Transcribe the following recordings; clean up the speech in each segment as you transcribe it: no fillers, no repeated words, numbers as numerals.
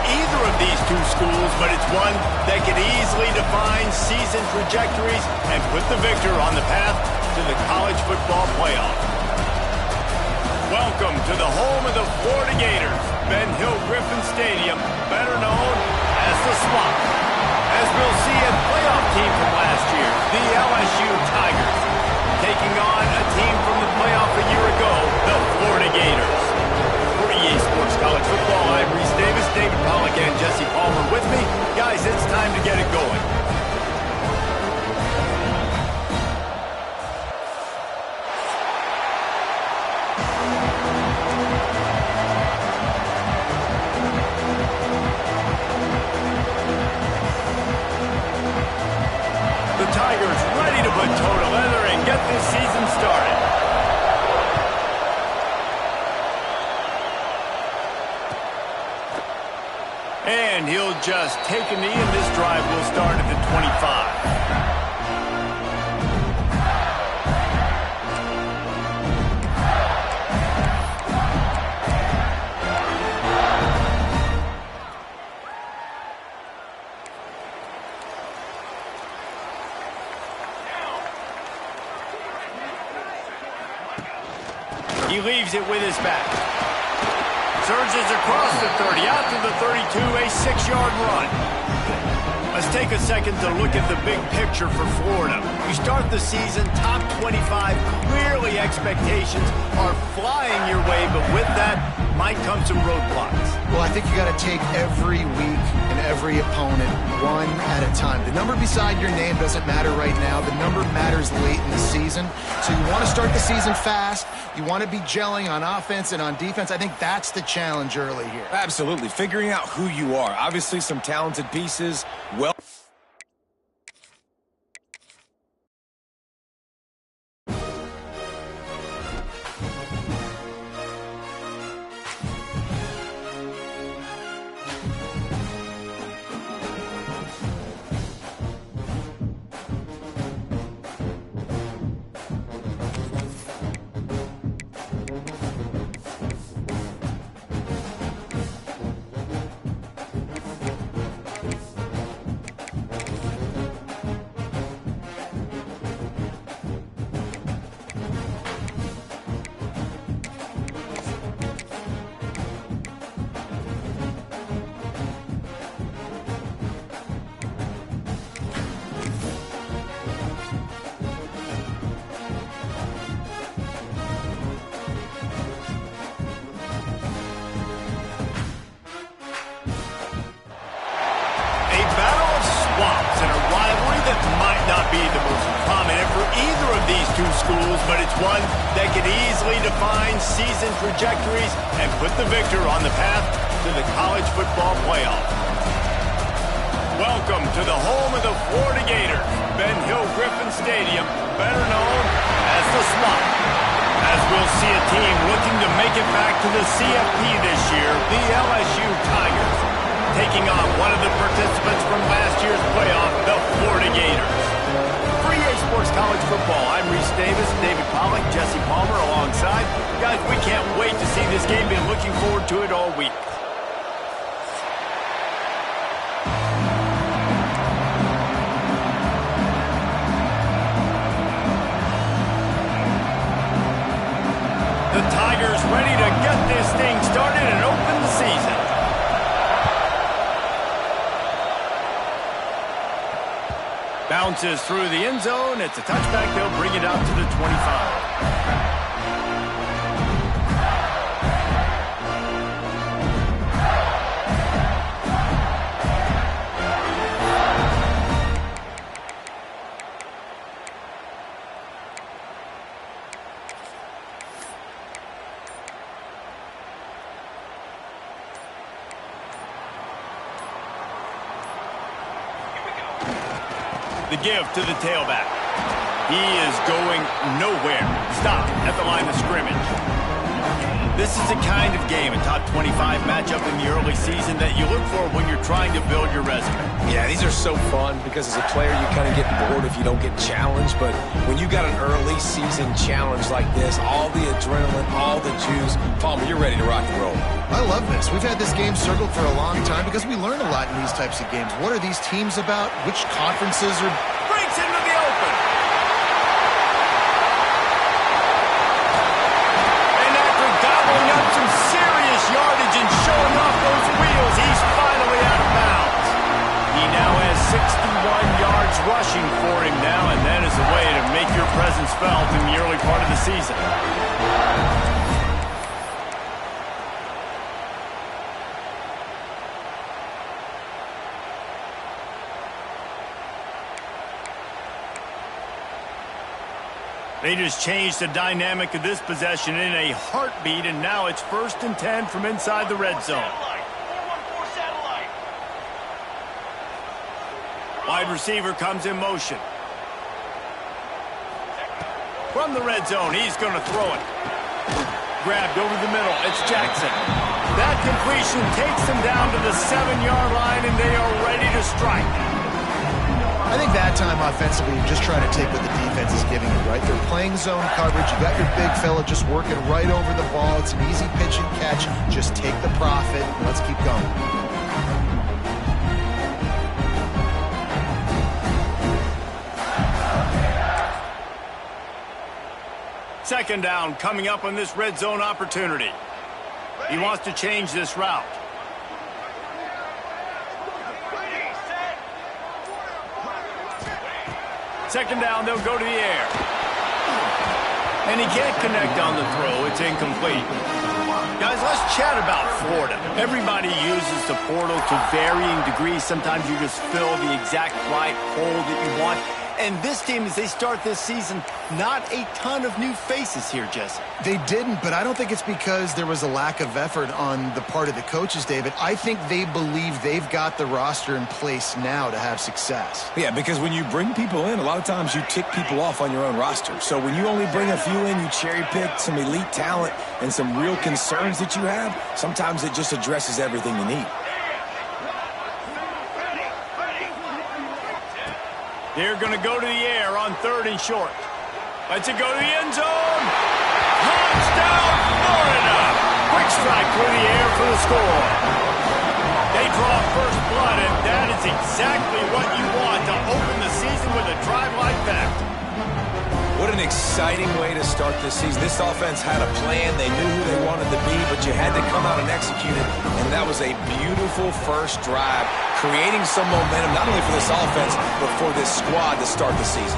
either of these two schools, but it's one that could easily define season trajectories and put the victor on the path to the college football playoff. Welcome to the home of the Florida Gators, Ben Hill Griffin Stadium, better known as the Swamp. As we'll see a playoff team from last year, the LSU Tigers, taking on a team from the playoff a year ago, the Florida Gators. For EA Sports College Football, I'm Reese Davis, David Pollack, and Jesse Palmer with me. Guys, it's time to get it going. Tigers ready to put toe to leather and get this season started. And he'll just take a knee, and this drive will start at the 25. He leaves it with his back. Surges across the 30, out to the 32, a 6-yard run. Let's take a second to look at the big picture for Florida. You start the season top 25. Clearly expectations are flying your way, but with that might come some roadblocks. Well, I think you got to take every week and every opponent one at a time. The number beside your name doesn't matter right now. The number matters late in the season. So you want to start the season fast. You want to be gelling on offense and on defense. I think that's the challenge early here. Absolutely. Figuring out who you are. Obviously, some talented pieces. Well, schools, but it's one that could easily define season trajectories and put the victor on the path to the college football playoff. Welcome to the home of the Florida Gators, Ben Hill Griffin Stadium, better known as the Swamp. As we'll see a team looking to make it back to the CFP this year, the LSU Tigers, taking on one of the participants from last year's playoff, the Florida Gators. For EA Sports College Football, I'm Reese Davis, David Pollack, Jesse Palmer alongside. Guys, we can't wait to see this game. Been looking forward to it all week. The Tigers ready to get this thing started and open the season. Bounces through the end zone. It's a touchback. They'll bring it out to the 25. The give to the tailback. He is going nowhere. Stop at the line of scrimmage. This is the kind of game, a top 25 matchup in the early season, that you look for when you're trying to build your resume. Yeah, these are so fun because as a player, you kind of get bored if you don't get challenged. But when you got an early season challenge like this, all the adrenaline, all the juice, Palmer, you're ready to rock and roll. I love this. We've had this game circled for a long time because we learn a lot in these types of games. What are these teams about? Which conferences are... Breaks into the open. And after gobbling up some serious yardage and showing off those wheels, he's finally out of bounds. He now has 61 yards rushing for him now, and that is a way to make your presence felt in the early part of the season. They just changed the dynamic of this possession in a heartbeat, and now it's 1st and 10 from inside the red zone. Wide receiver comes in motion. From the red zone, he's going to throw it. Grabbed over the middle. It's Jackson. That completion takes them down to the 7-yard line, and they are ready to strike. I think that time offensively, you're just trying to take what the defense is giving you, right? They're playing zone coverage. You got your big fella just working right over the ball. It's an easy pitch and catch. Just take the profit, and let's keep going. Second down coming up on this red zone opportunity. He wants to change this route. Second down, they'll go to the air. And he can't connect on the throw. It's incomplete. Guys, let's chat about Florida. Everybody uses the portal to varying degrees. Sometimes you just fill the exact right hole that you want. And this team, as they start this season, not a ton of new faces here, Jesse. They didn't, but I don't think it's because there was a lack of effort on the part of the coaches, David. I think they believe they've got the roster in place now to have success. Yeah, because when you bring people in, a lot of times you tick people off on your own roster. So when you only bring a few in, you cherry pick some elite talent and some real concerns that you have, sometimes it just addresses everything you need. They're going to go to the air on 3rd and short. Let's it go to the end zone. Touchdown, Florida. Quick strike through the air for the score. They draw first blood, and that is exactly what you want to open the season with a drive like that. What an exciting way to start this season. This offense had a plan. They knew who they wanted to be, but you had to come out and execute it. And that was a beautiful first drive, creating some momentum, not only for this offense, but for this squad to start the season.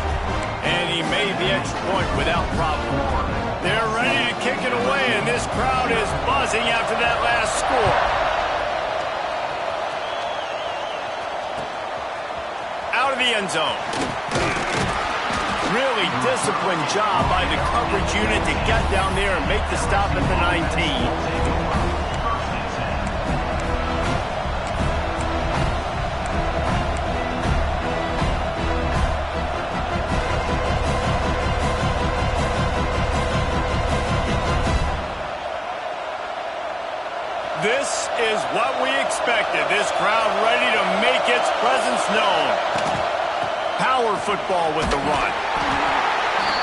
And he made the extra point without problem. They're ready to kick it away, and this crowd is buzzing after that last score. Out of the end zone. Really disciplined job by the coverage unit to get down there and make the stop at the 19. This is what we expected. This crowd ready to make its presence known. Power football with the run.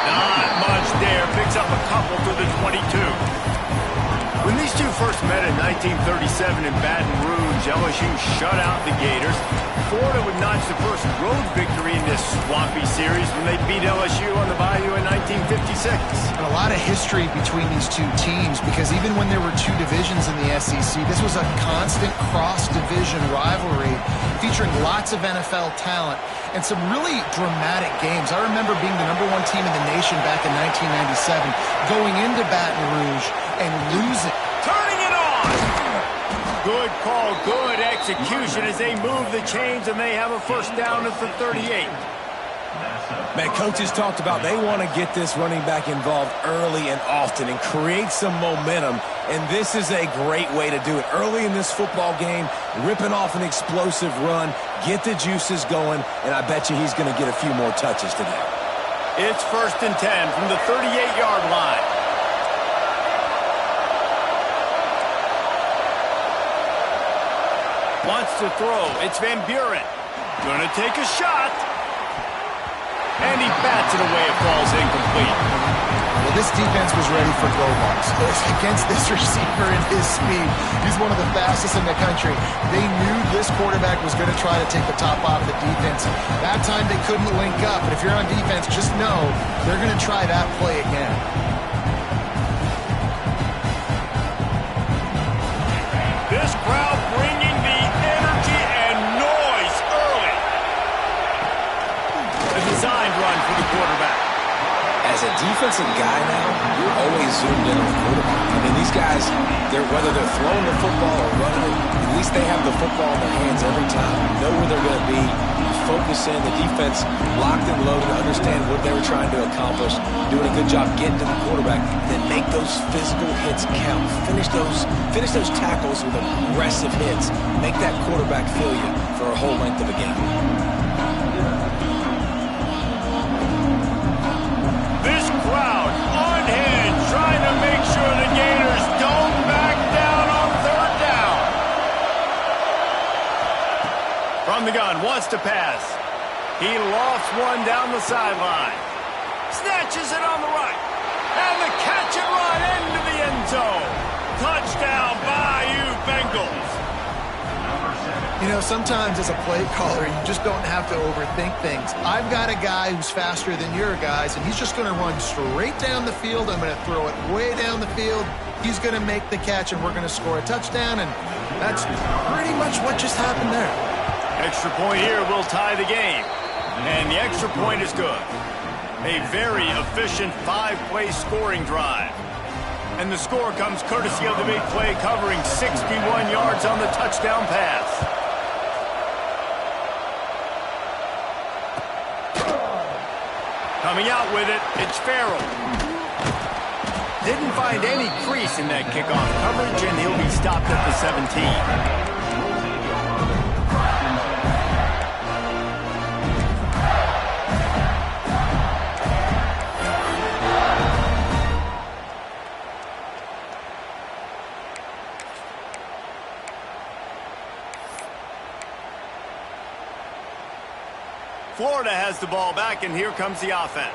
Not much there. Picks up a couple to the 22. When these two first met in 1937 in Baton Rouge, LSU shut out the Gators. Florida would notch the first road victory in this swampy series when they beat LSU on the Bayou in 1956. And a lot of history between these two teams because even when there were two divisions in the SEC, this was a constant cross-division rivalry featuring lots of NFL talent and some really dramatic games. I remember being the #1 team in the nation back in 1997, going into Baton Rouge and losing. Turning it on! Good call, good execution as they move the chains and they have a first down at the 38. Man, coaches talked about they want to get this running back involved early and often and create some momentum, and this is a great way to do it. Early in this football game, ripping off an explosive run, get the juices going, and I bet you he's going to get a few more touches today. It's 1st and 10 from the 38-yard line. Wants to throw. It's Van Buren. Gonna take a shot. And he bats it away. It falls incomplete. Well, this defense was ready for goal balls. Against this receiver and his speed, he's one of the fastest in the country. They knew this quarterback was going to try to take the top off the defense. That time they couldn't link up, but if you're on defense, just know they're going to try that play again. This crowd bringing the energy and noise early. A designed run for the quarterback. As a defensive guy now, you're always zoomed in on the quarterback. I mean, these guys, whether they're throwing the football or running it, at least they have the football in their hands every time. You know where they're going to be. Focus in. The defense locked and loaded, understand what they were trying to accomplish, doing a good job getting to the quarterback, then make those physical hits count. Finish those tackles with aggressive hits. Make that quarterback feel you for a whole length of a game. This crowd on hand, trying to make sure the Gators don't back down on third down. From the gun, wants to pass. He lofts one down the sideline. Snatches it on the right. And the catch and run into the end zone. Touchdown, Bayou Bengals. You know, sometimes as a play caller, you just don't have to overthink things. I've got a guy who's faster than your guys, and he's just going to run straight down the field. I'm going to throw it way down the field. He's going to make the catch, and we're going to score a touchdown, and that's pretty much what just happened there. Extra point here will tie the game. And the extra point is good. A very efficient 5-play scoring drive. And the score comes courtesy of the big play covering 61 yards on the touchdown pass. Coming out with it, it's Farrell. Didn't find any crease in that kickoff coverage, and he'll be stopped at the 17. Florida has the ball back, and here comes the offense.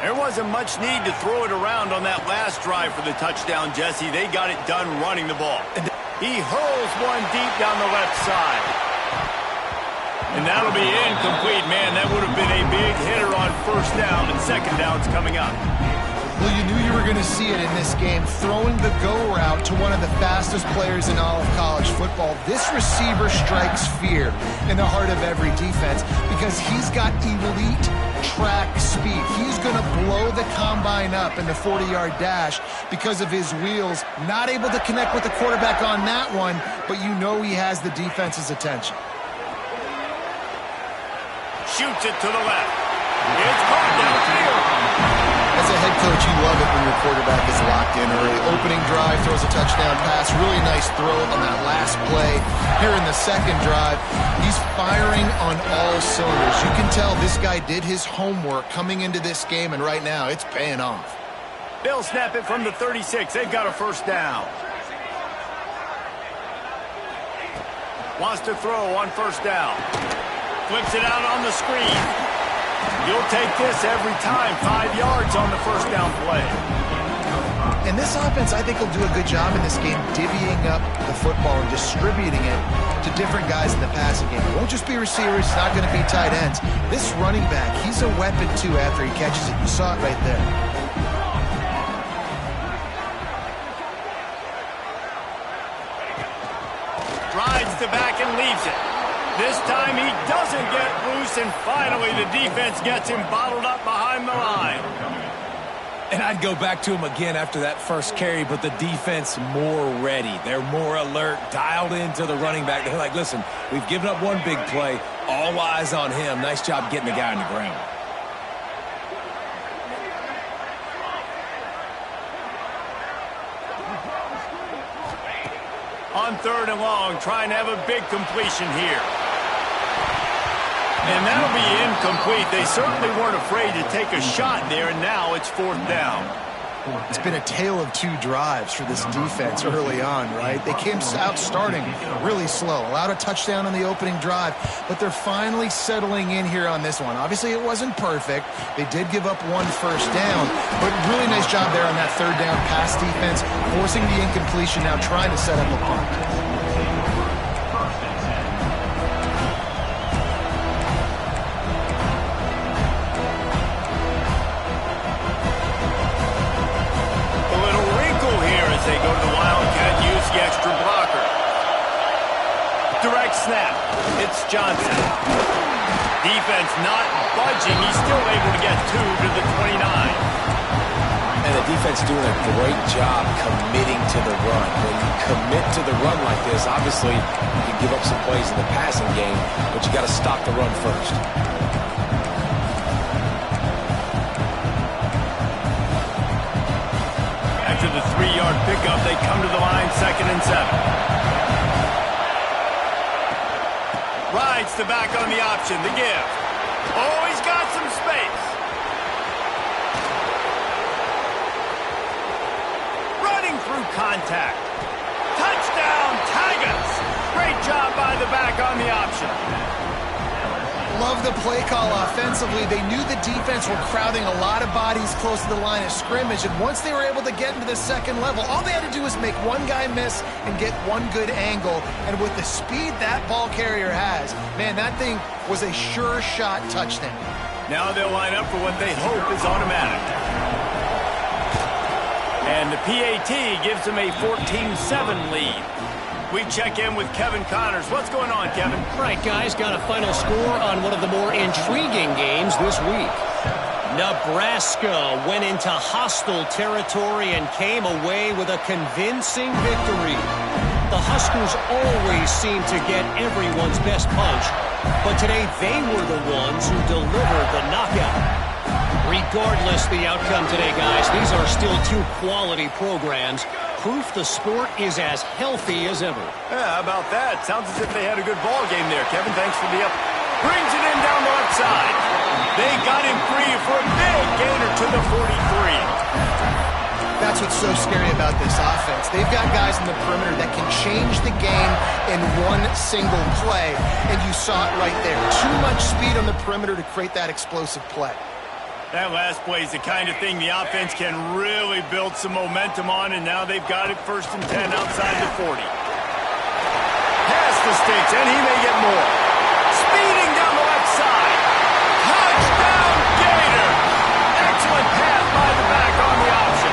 There wasn't much need to throw it around on that last drive for the touchdown, Jesse. They got it done running the ball. He hurls one deep down the left side. And that'll be incomplete. Man, that would have been a big hitter on first down, and second down's coming up. Well, you knew you were going to see it in this game, throwing the go route to one of the fastest players in all of college football. This receiver strikes fear in the heart of every defense because he's got elite track speed. He's going to blow the combine up in the 40-yard dash because of his wheels. Not able to connect with the quarterback on that one, but you know he has the defense's attention. Shoots it to the left. It's caught downfield. As a head coach, you love it when your quarterback is locked in early. Opening drive, throws a touchdown pass. Really nice throw on that last play. Here in the second drive, he's firing on all cylinders. You can tell this guy did his homework coming into this game, and right now it's paying off. They'll snap it from the 36. They've got a first down. Wants to throw on first down. Flips it out on the screen. You'll take this every time. 5 yards on the first down play. And this offense, I think, will do a good job in this game divvying up the football and distributing it to different guys in the passing game. It won't just be receivers. It's not going to be tight ends. This running back, he's a weapon, too, after he catches it. You saw it right there. Rides the back and leaves it. This time he doesn't get loose, and finally the defense gets him bottled up behind the line. And I'd go back to him again after that first carry, but the defense more ready. They're more alert, dialed into the running back. They're like, listen, we've given up one big play. All eyes on him. Nice job getting the guy on the ground. On third and long, trying to have a big completion here. And that'll be incomplete. They certainly weren't afraid to take a shot there, and now it's fourth down. It's been a tale of two drives for this defense early on, right? They came out starting really slow, allowed a touchdown on the opening drive, but they're finally settling in here on this one. Obviously, it wasn't perfect. They did give up one first down, but really nice job there on that third down pass defense, forcing the incompletion, now trying to set up a punt. They go to the Wildcat, use the extra blocker. Direct snap. It's Johnson. Defense not budging. He's still able to get 2 to the 29. And the defense doing a great job committing to the run. When you commit to the run like this, obviously you can give up some plays in the passing game, but you got to stop the run first. After the 3-yard pickup, they come to the line, 2nd and 7. Rides the back on the option, the give. Oh, he's got some space. Running through contact. Touchdown, Tigers. Great job by the back on the option. Love the play call offensively. They knew the defense were crowding a lot of bodies close to the line of scrimmage, and once they were able to get into the second level, all they had to do was make one guy miss and get one good angle, and with the speed that ball carrier has, man, that thing was a sure shot touchdown. Now they'll line up for what they hope is automatic. And the PAT gives them a 14-7 lead. We check in with Kevin Connors. What's going on, Kevin? Right, guys, got a final score on one of the more intriguing games this week. Nebraska went into hostile territory and came away with a convincing victory. The Huskers always seem to get everyone's best punch, but today they were the ones who delivered the knockout. Regardless the outcome today, guys, these are still two quality programs. Proof the sport is as healthy as ever. Yeah, how about that? Sounds as if they had a good ball game there, Kevin. Thanks for the up. Brings it in down the left side. They got him free for a big gainer to the 43. That's what's so scary about this offense. They've got guys in the perimeter that can change the game in one single play, and you saw it right there. Too much speed on the perimeter to create that explosive play. That last play is the kind of thing the offense can really build some momentum on, and now they've got it 1st and 10 outside the 40. Past the sticks, and he may get more. Speeding down the left side. Touchdown, Gator! Excellent pass by the back on the option.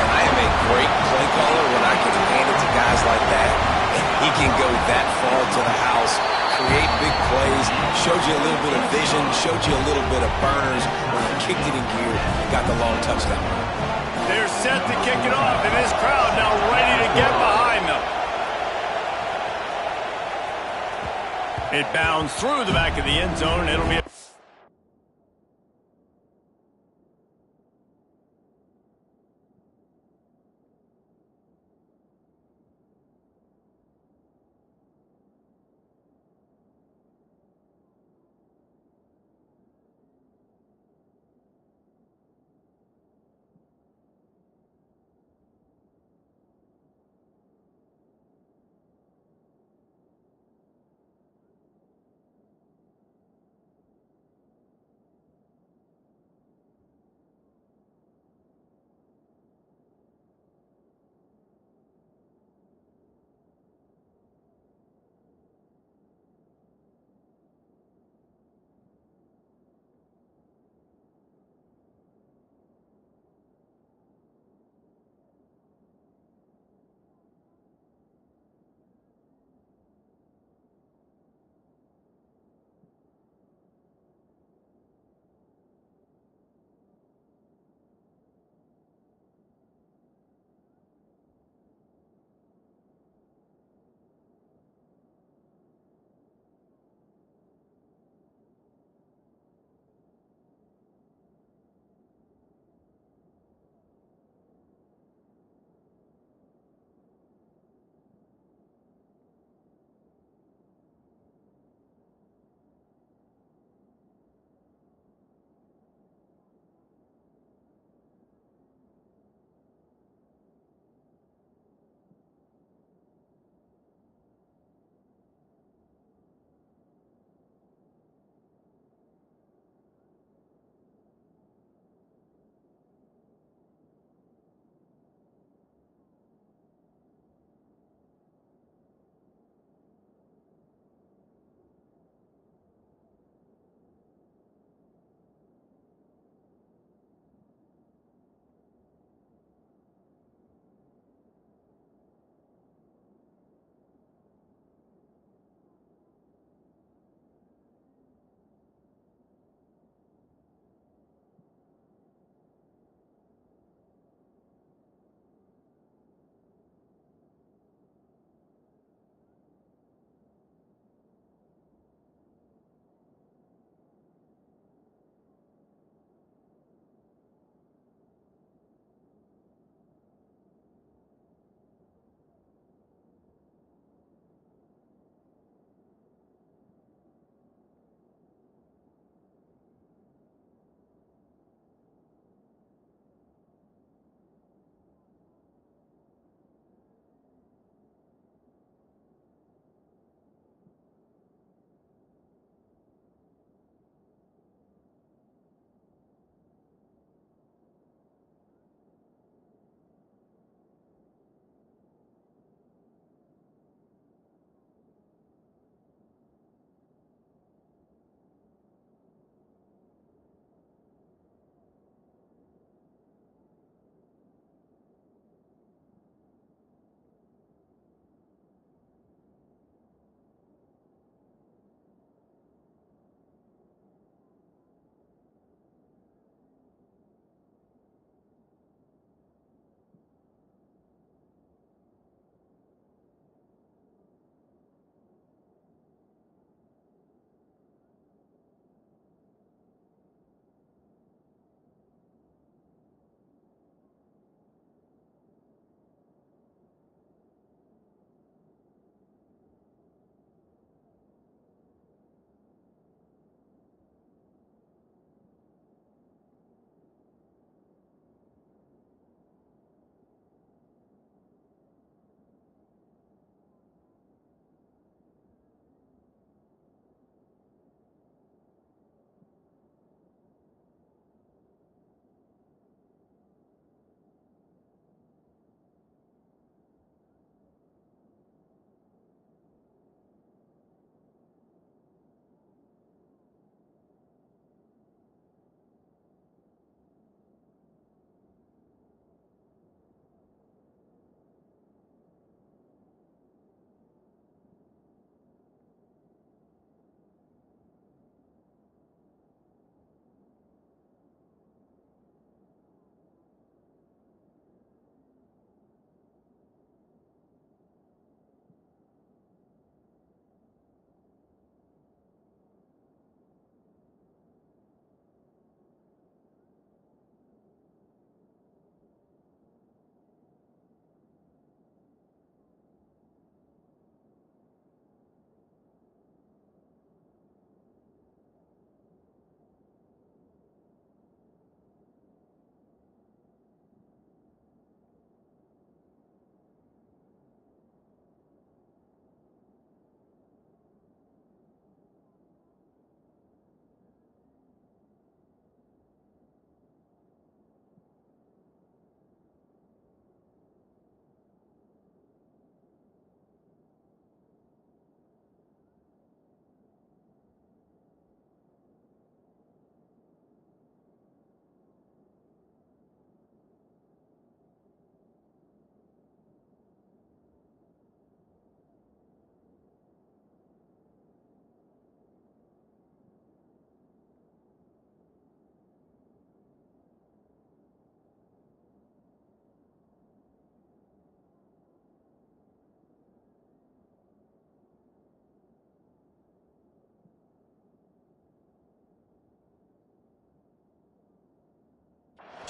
I am a great play caller when I can hand it to guys like that. And he can go that far to the house, create big plays, showed you a little bit of vision, showed you a little bit of burners when he kicked it in gear and got the long touchdown. They're set to kick it off, and this crowd now ready to get behind them. It bounds through the back of the end zone, and it'll be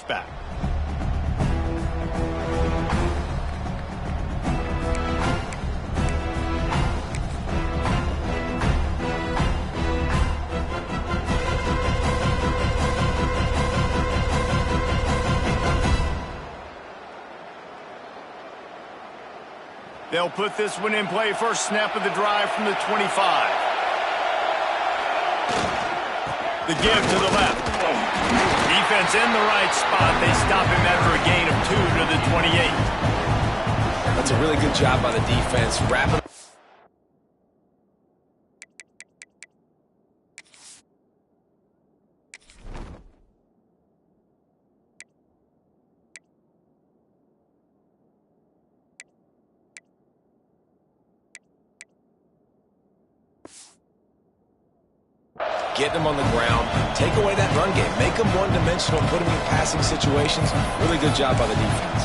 back. They'll put this one in play. First snap of the drive from the 25. The give to the left. Defense in the right spot. They stop him after a gain of 2 to the 28. That's a really good job by the defense. Wrapping. Getting them on the ground, take away that run game, make them one-dimensional, put them in passing situations. Really good job by the defense.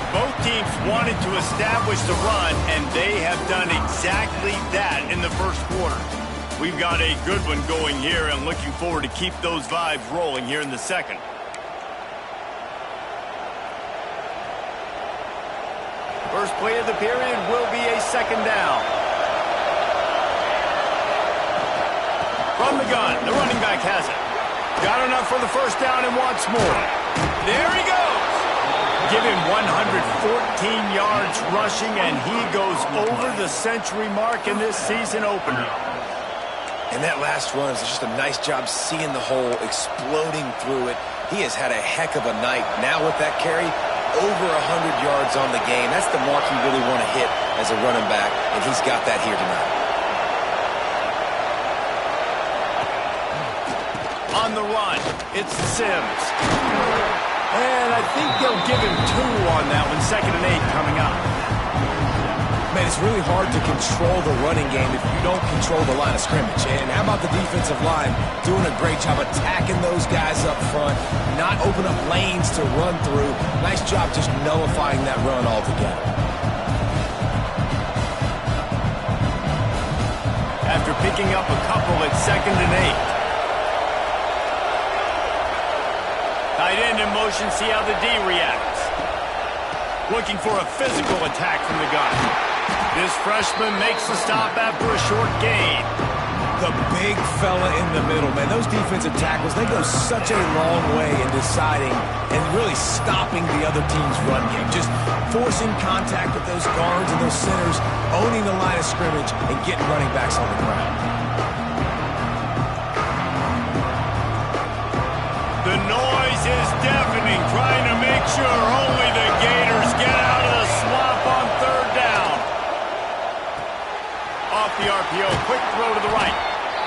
Both teams wanted to establish the run, and they have done exactly that in the first quarter. We've got a good one going here, and looking forward to keep those vibes rolling here in the second. First play of the period will be a second down. From the gun, the running back has it. Got enough for the first down and wants more. There he goes. Give him 114 yards rushing, and he goes over the century mark in this season opener. And that last run is just a nice job seeing the hole, exploding through it. He has had a heck of a night. Now with that carry, over 100 yards on the game. That's the mark you really want to hit as a running back, and he's got that here tonight. On the run, it's Sims. And I think they'll give him 2 on that one. 2nd and 8 coming up. Man, it's really hard to control the running game if you don't control the line of scrimmage. And how about the defensive line doing a great job attacking those guys up front, not open up lanes to run through. Nice job just nullifying that run altogether. After picking up a couple at 2nd and 8. Tight end in motion, see how the D reacts. Looking for a physical attack from the gun. This freshman makes the stop after a short gain. The big fella in the middle, man. Those defensive tackles, they go such a long way in deciding and really stopping the other team's run game. Just forcing contact with those guards and those centers, owning the line of scrimmage, and getting running backs on the ground. The noise is deafening, trying to make sure only the Gators get out of the swamp on 3rd down. Off the RPO, quick throw to the right.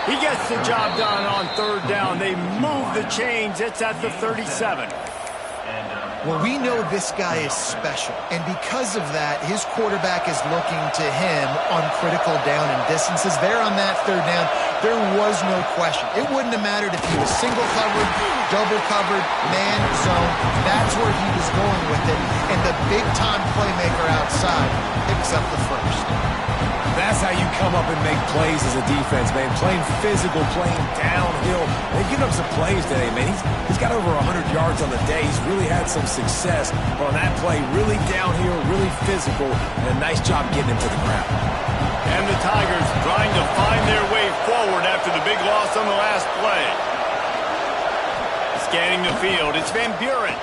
He gets the job done on 3rd down. They move the chains. It's at the 37. Well, we know this guy is special, and because of that, his quarterback is looking to him on critical down and distances. There on that 3rd down, there was no question. It wouldn't have mattered if he was single covered, double covered, man, zone. That's where he was going with it, and the big-time playmaker outside picks up the first. That's how you come up and make plays as a defense, man. Playing physical, playing downhill. They've given up some plays today, man. He's got over 100 yards on the day. He's really had some success on that play. Really downhill, really physical, and a nice job getting him to the ground. And the Tigers trying to find their way forward after the big loss on the last play. Scanning the field, it's Van Buren.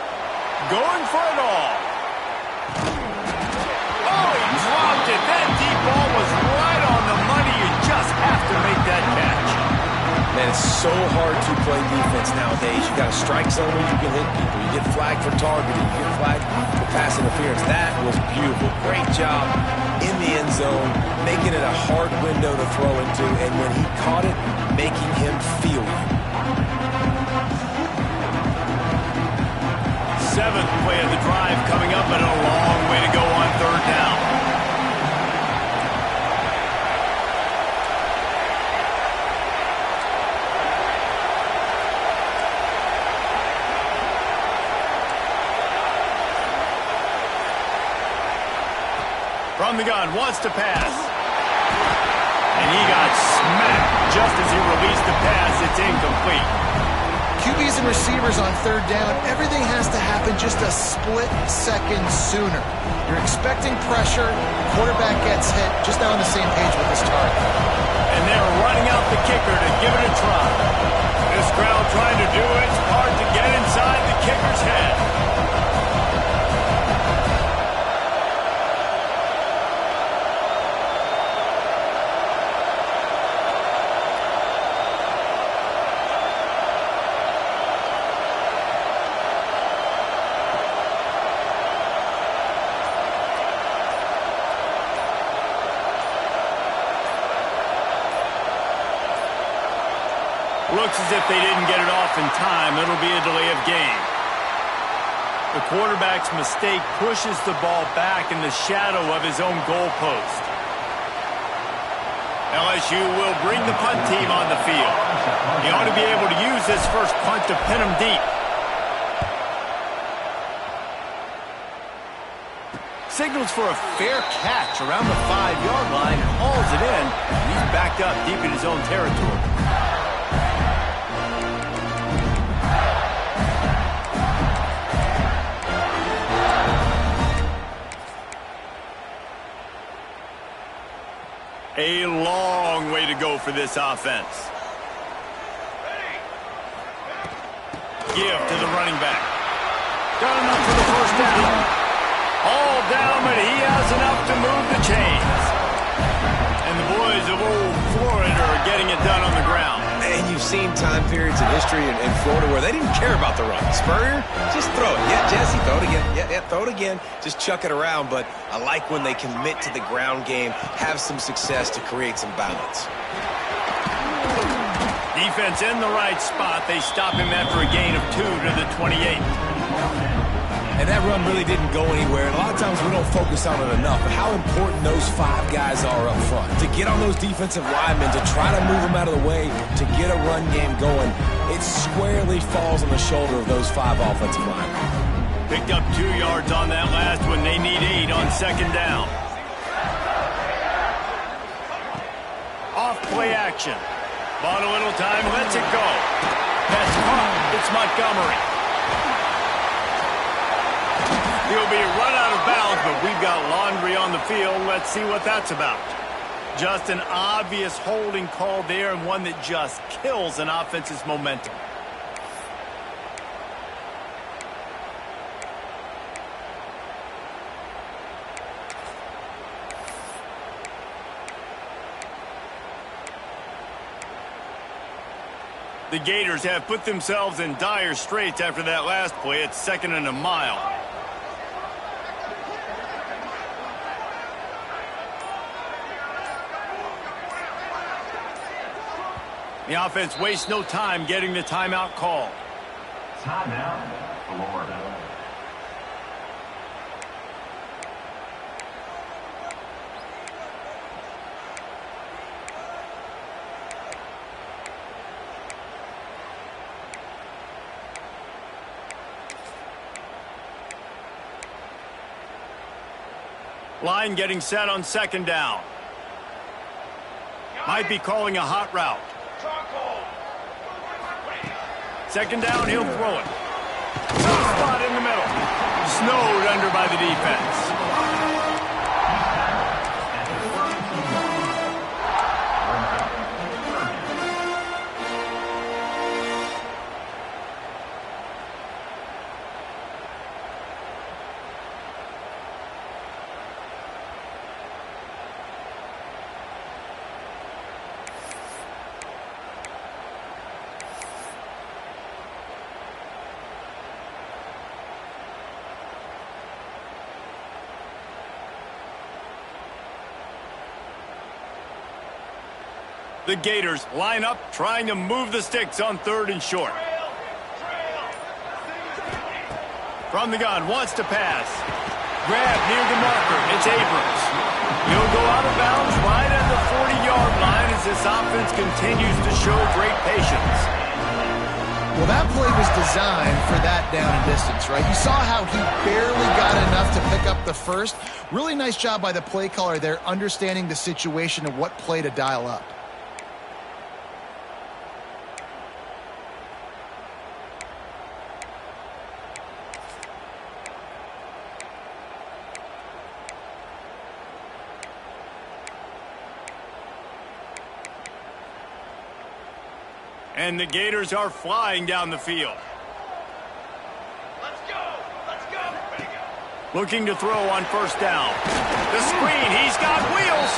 Going for it all. Oh, he dropped it. That deep ball was right on the money. You just have to make that catch. Man, it's so hard to play defense nowadays. You got a strike zone where you can hit people. You get flagged for targeting. You get flagged for pass interference. That was beautiful. Great job in the end zone, making it a hard window to throw into, and when he caught it, making him feel you. 7th play of the drive coming up, and a long way to go on 3rd down. From the gun, wants to pass. he got smacked just as he released the pass. It's incomplete. QBs and receivers on third down, everything has to happen just a split second sooner. You're expecting pressure, the quarterback gets hit, just not on the same page with his target. And they're running out the kicker to give it a try. This crowd trying to do its part to get inside the kicker's head. Looks as if they didn't get it off in time. It'll be a delay of game. The quarterback's mistake pushes the ball back in the shadow of his own goalpost. LSU will bring the punt team on the field. He ought to be able to use this first punt to pin him deep. Signals for a fair catch around the 5-yard line and hauls it in. He's backed up deep in his own territory. A long way to go for this offense. Give to the running back. Got enough for the first down. All down, but he has enough to move the chains. And the boys of old Florida are getting it done on the ground. And you've seen time periods in history in Florida where they didn't care about the run. Spurrier, just throw it. Yeah, Jesse, throw it again. Yeah, throw it again. Just chuck it around. But I like when they commit to the ground game, have some success to create some balance. Defense in the right spot. They stop him after a gain of 2 to the 28. And that run really didn't go anywhere. And a lot of times we don't focus on it enough. But how important those 5 guys are up front. To get on those defensive linemen, to try to move them out of the way, to get a run game going, it squarely falls on the shoulder of those 5 offensive linemen. Picked up 2 yards on that last one. They need 8 on second down. Off play action. Bought a little time, lets it go. That's caught. It's Montgomery. He'll be run out of bounds, but we've got laundry on the field. Let's see what that's about. Just an obvious holding call there, and one that just kills an offense's momentum. The Gators have put themselves in dire straits after that last play. It's 2nd and a mile. The offense wastes no time getting the timeout call. Timeout, Florida. Line getting set on second down. Might be calling a hot route. Second down, he'll throw it. Tough spot in the middle. Snowed under by the defense. The Gators line up, trying to move the sticks on 3rd and short. From the gun, wants to pass. Grab near the marker. It's Abrams. He'll go out of bounds right at the 40-yard line as this offense continues to show great patience. Well, that play was designed for that down and distance, right? You saw how he barely got enough to pick up the first. Really nice job by the play caller there, understanding the situation and what play to dial up. And the Gators are flying down the field. Let's go! Let's go! Ready to go! Looking to throw on first down. The screen, he's got wheels.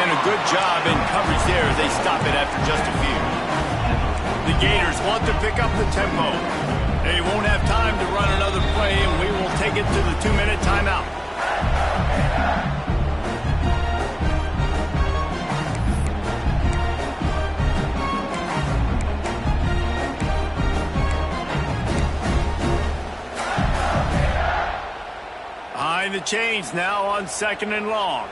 And a good job in coverage there as they stop it after just a few. The Gators want to pick up the tempo. They won't have time to run another play, and we will take it to the 2-minute timeout. Behind the chains now on 2nd and long.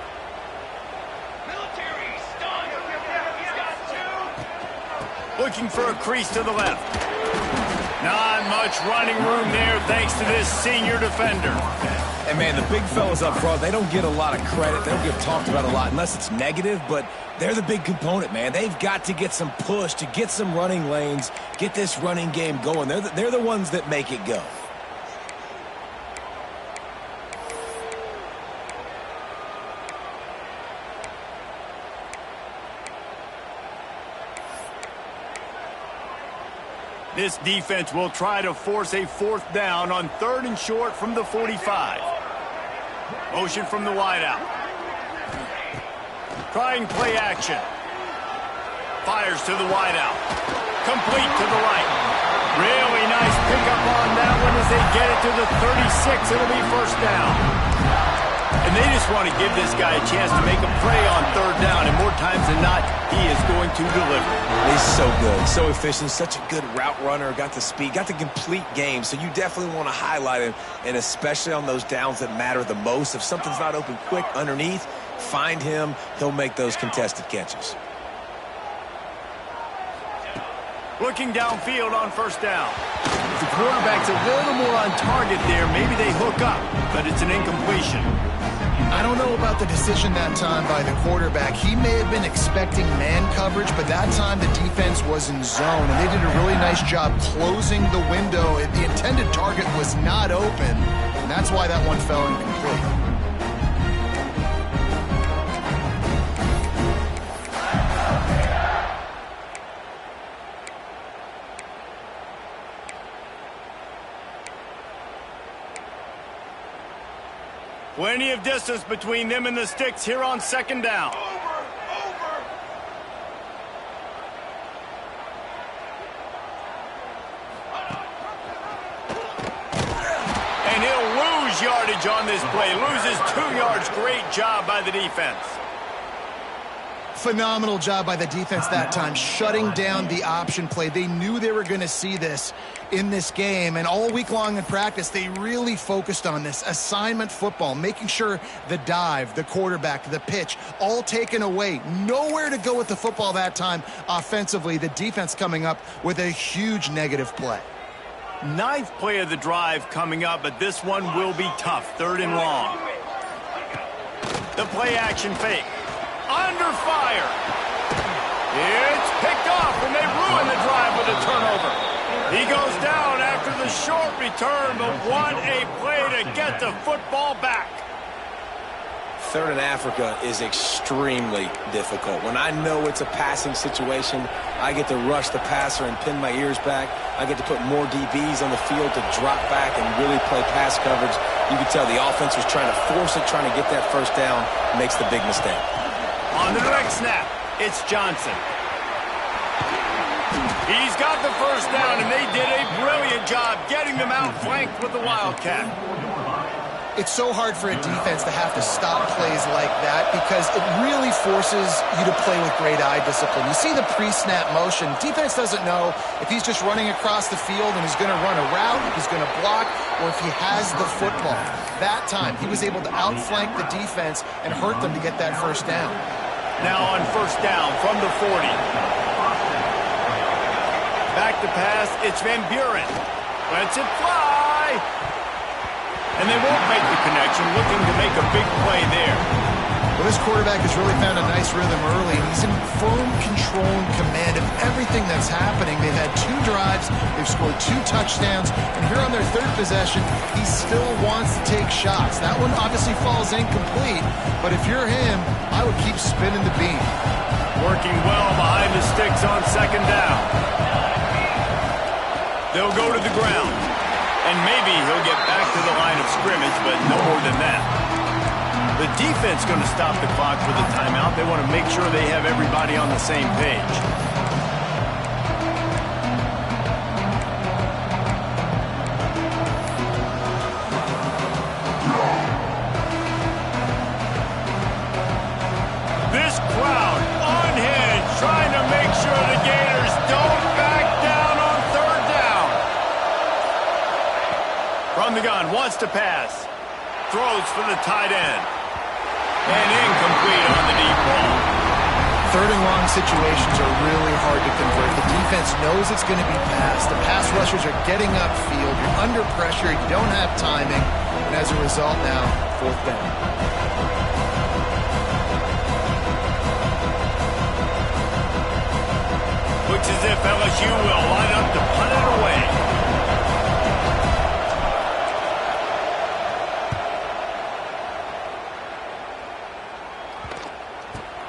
Military, stun! He's got 2! Looking for a crease to the left. Not much running room there thanks to this senior defender. And, man, the big fellas up front, they don't get a lot of credit. They don't get talked about a lot unless it's negative, but they're the big component, man. They've got to get some push to get some running lanes, get this running game going. They're the ones that make it go. This defense will try to force a 4th down on 3rd and short from the 45. Motion from the wideout. Trying play action. Fires to the wideout. Complete to the right. Really nice pickup on that one as they get it to the 36. It'll be first down. And they just want to give this guy a chance to make a play on 3rd down, and more times than not, he is going to deliver. He's so good, so efficient, such a good route runner, got the speed, got the complete game, so you definitely want to highlight him, and especially on those downs that matter the most. If something's not open quick underneath, find him, he'll make those contested catches. Looking downfield on first down. If the quarterback's a little more on target there, maybe they hook up, but it's an incompletion. I don't know about the decision that time by the quarterback. He may have been expecting man coverage, but that time the defense was in zone, and they did a really nice job closing the window. The intended target was not open, and that's why that one fell incomplete. Plenty of distance between them and the sticks here on 2nd down. And he'll lose yardage on this play. Loses 2 yards. Great job by the defense. Phenomenal job by the defense that time, shutting down the option play. They knew they were going to see this in this game, and all week long in practice, they really focused on this assignment football, making sure the dive, the quarterback, the pitch, all taken away. Nowhere to go with the football that time offensively. The defense coming up with a huge negative play. 9th play of the drive coming up, but this one will be tough. 3rd and long. The play action fake. Under fire. It's picked off, and they ruin the drive with a turnover. He goes down after the short return, but what a play to get the football back. 3rd and Africa is extremely difficult. When I know it's a passing situation, I get to rush the passer and pin my ears back. I get to put more DBs on the field to drop back and really play pass coverage. You can tell the offense was trying to force it, trying to get that first down, makes the big mistake. On the direct snap, it's Johnson. He's got the first down, and they did a brilliant job getting them outflanked with the Wildcat. It's so hard for a defense to have to stop plays like that because it really forces you to play with great eye discipline. You see the pre-snap motion. Defense doesn't know if he's just running across the field and he's going to run a route, he's going to block, or if he has the football. That time, he was able to outflank the defense and hurt them to get that first down. Now on first down from the 40. Back to pass, it's Van Buren. Lets it fly. And they won't make the connection, looking to make a big play there. Well, this quarterback has really found a nice rhythm early, and he's in firm control and command of everything that's happening. They've had 2 drives, they've scored 2 touchdowns, and here on their 3rd possession, he still wants to take shots. That one obviously falls incomplete, but if you're him, I would keep spinning the beam. Working well behind the sticks on 2nd down. They'll go to the ground, and maybe he'll get back to the line of scrimmage, but no more than that. The defense going to stop the clock with a timeout. They want to make sure they have everybody on the same page. This crowd unhinged, trying to make sure the Gators don't back down on 3rd down. From the gun, wants to pass. Throws for the tight end. And incomplete on the deep ball. 3rd and long situations are really hard to convert. The defense knows it's going to be passed. The pass rushers are getting upfield. You're under pressure. You don't have timing. And as a result now, 4th down. Looks as if LSU will line up to punt it away.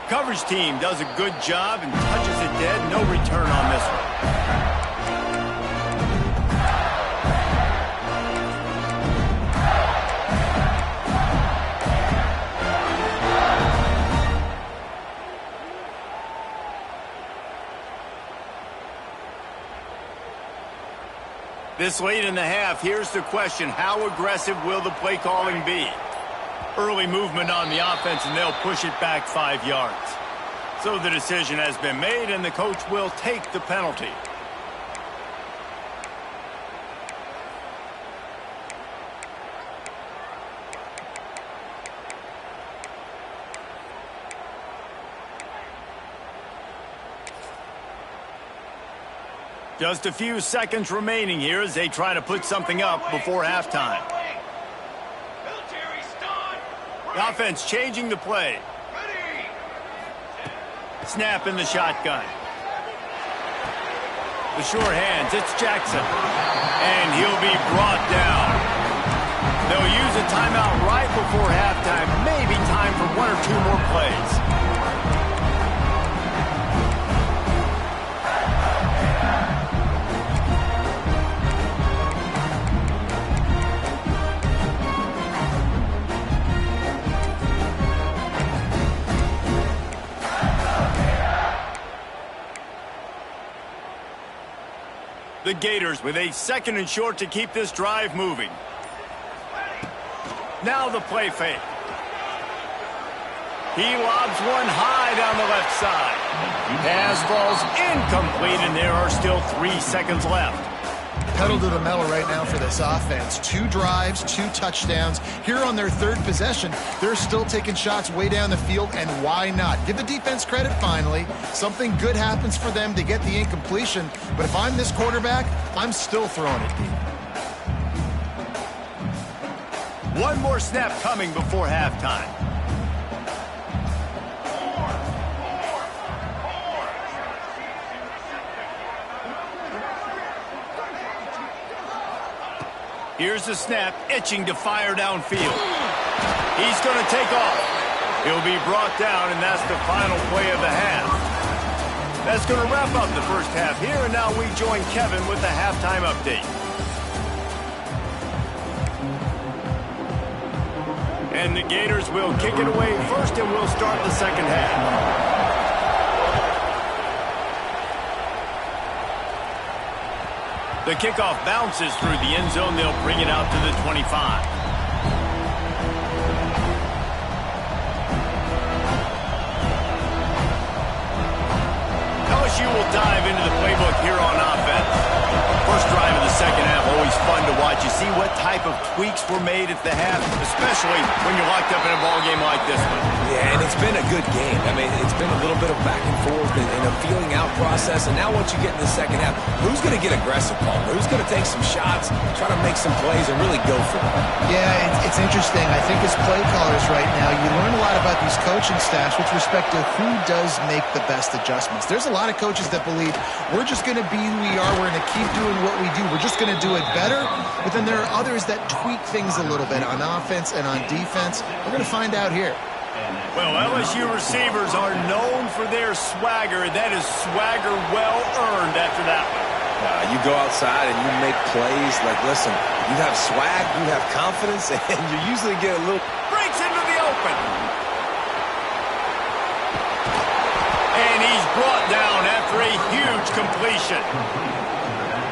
Coverage team does a good job and touches it dead. No return on this one. This late in the half, here's the question. How aggressive will the play calling be? Early movement on the offense, and they'll push it back 5 yards. So the decision has been made, and the coach will take the penalty. Just a few seconds remaining here as they try to put something up before halftime. The offense changing the play. Snap in the shotgun. The sure hands, it's Jackson. And he'll be brought down. They'll use a timeout right before halftime. Maybe time for 1 or 2 more plays. The Gators with a 2nd and short to keep this drive moving. Now the play fake. He lobs one high down the left side. Pass falls incomplete, and there are still 3 seconds left. Pedal to the metal right now for this offense. 2 drives, 2 touchdowns. Here on their 3rd possession, they're still taking shots way down the field, and why not? Give the defense credit finally. Something good happens for them to get the incompletion, but if I'm this quarterback, I'm still throwing it deep. 1 more snap coming before halftime. Here's the snap, itching to fire downfield. He's going to take off. He'll be brought down, and that's the final play of the half. That's going to wrap up the first half here, and now we join Kevin with the halftime update. And the Gators will kick it away first, and we'll start the second half. The kickoff bounces through the end zone. They'll bring it out to the 25. LSU will dive into the playbook here on offense. First drive of the second half, always fun to watch Did you see what type of tweaks were made at the half, especially when you're locked up in a ball game like this one? Yeah, and it's been a good game. I mean, it's been a little bit of back and forth and a feeling out process. And now once you get in the second half, who's going to get aggressive, Paul? Who's going to take some shots, try to make some plays, and really go for it? Yeah, it's interesting. I think as play callers right now, you learn a lot about these coaching staffs with respect to who does make the best adjustments. There's a lot of coaches that believe we're just going to be who we are. We're going to keep doing what we do. We're just going to do it better. But then there are others that tweak things a little bit on offense and on defense. We're going to find out here. Well, LSU receivers are known for their swagger. That is swagger well earned after that one. You go outside and you make plays. Like, listen, you have swag, you have confidence, and you usually get a little... Breaks into the open. And he's brought down after a huge completion.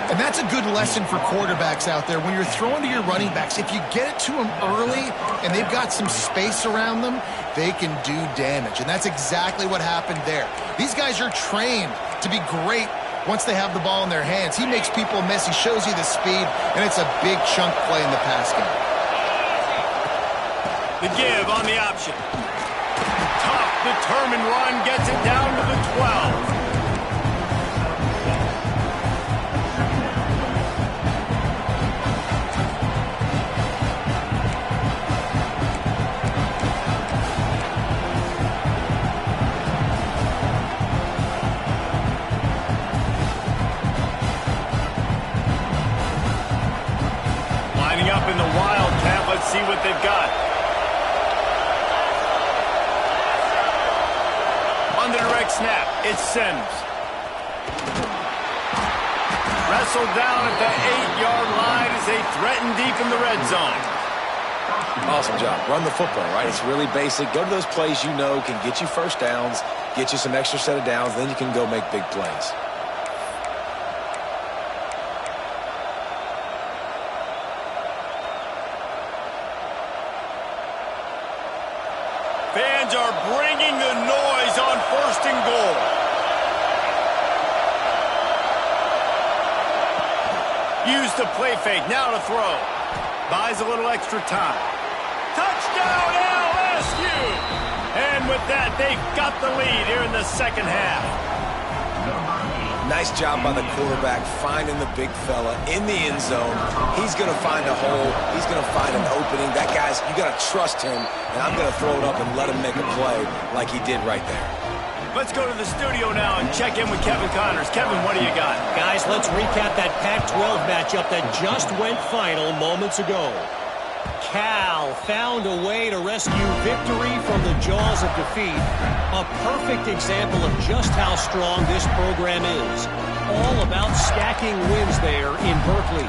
And that's a good lesson for quarterbacks out there. When you're throwing to your running backs, if you get it to them early and they've got some space around them, they can do damage. And that's exactly what happened there. These guys are trained to be great once they have the ball in their hands. He makes people miss. He shows you the speed, and it's a big chunk play in the pass game. The give on the option. Tough, determined run gets it down to the 12. Up in the Wildcat. Let's see what they've got. On the direct snap, it's Sims. Wrestled down at the 8-yard line as they threaten deep in the red zone. Awesome job. Run the football, right? It's really basic. Go to those plays you know can get you first downs, get you some extra set of downs, then you can go make big plays. Fans are bringing the noise on 1st and goal. Use the play fake. Now to throw. Buys a little extra time. Touchdown LSU! And with that, they've got the lead here in the second half. Nice job by the quarterback finding the big fella in the end zone. He's going to find a hole. He's going to find an opening. That guy's, you got to trust him, and I'm going to throw it up and let him make a play like he did right there. Let's go to the studio now and check in with Kevin Connors. Kevin, what do you got? Guys, let's recap that Pac-12 matchup that just went final moments ago. Cal found a way to rescue victory from the jaws of defeat. A perfect example of just how strong this program is. All about stacking wins there in Berkeley.